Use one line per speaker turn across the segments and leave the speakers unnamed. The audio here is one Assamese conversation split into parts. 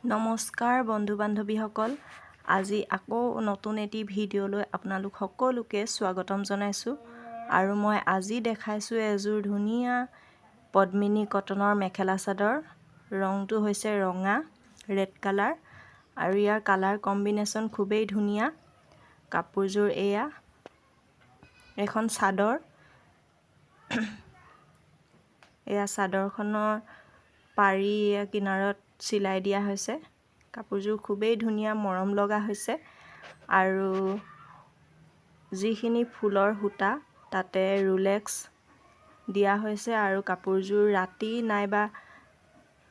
নমস্কাৰ বন্ধু বান্ধৱীসকল, আজি আকৌ নতুন এটি ভিডিঅ'লৈ আপোনালোক সকলোকে স্বাগতম জনাইছোঁ। আৰু মই আজি দেখাইছোঁ এযোৰ ধুনীয়া পদ্মিনী কটনৰ মেখেলা চাদৰ। ৰংটো হৈছে ৰঙা ৰেড কালাৰ আৰু ইয়াৰ কালাৰ কম্বিনেশ্যন খুবেই ধুনীয়া। কাপোৰযোৰ এয়া এখন চাদৰ। এয়া চাদৰখনৰ পাৰি কিনাৰত চিলাই দিয়া হৈছে। কাপোৰযোৰ খুবেই ধুনীয়া, মৰম লগা হৈছে। আৰু যিখিনি ফুলৰ সূতা তাতে ৰুলেক্স দিয়া হৈছে আৰু কাপোৰযোৰ ৰাতি নাইবা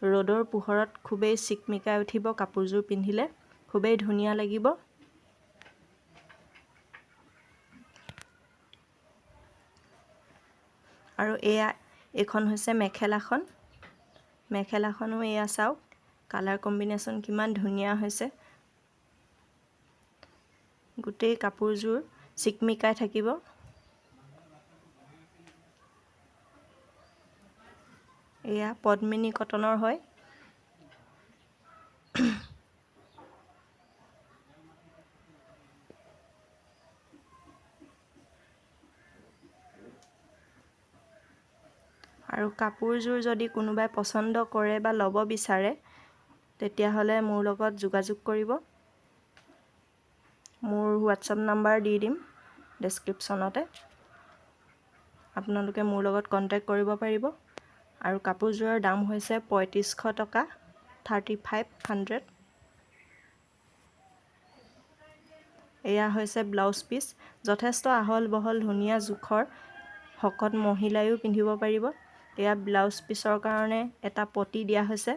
ৰ'দৰ পোহৰত খুবেই চিকমিকাই উঠিব। কাপোৰযোৰ পিন্ধিলে খুবেই ধুনীয়া লাগিব। আৰু এইখন হৈছে মেখেলাখন। মেখেলাখনো এয়া চাওক, কালাৰ কম্বিনেশ্যন কিমান ধুনীয়া হৈছে। গোটেই কাপোৰযোৰ চিকমিকাই থাকিব। এয়া পদ্মিনী কটনৰ হয়। আৰু কাপোৰযোৰ যদি কোনোবাই পচন্দ কৰে বা ল'ব বিচাৰে তেতিয়াহ'লে মোৰ লগত যোগাযোগ কৰিব। মোৰ হোৱাটছআপ নাম্বাৰ দি দিম ডেছক্ৰিপশ্যনতে। আপোনালোকে মোৰ লগত কণ্টেক্ট কৰিব পাৰিব। আৰু কাপোৰযোৰৰ দাম হৈছে ৩৫০০ টকা, 3500। এয়া হৈছে ব্লাউজ পিচ। যথেষ্ট আহল বহল ধুনীয়া জোখৰ, শকত মহিলায়ো পিন্ধিব পাৰিব। এয়া ব্লাউজ পিচৰ কাৰণে এটা পটি দিয়া হৈছে।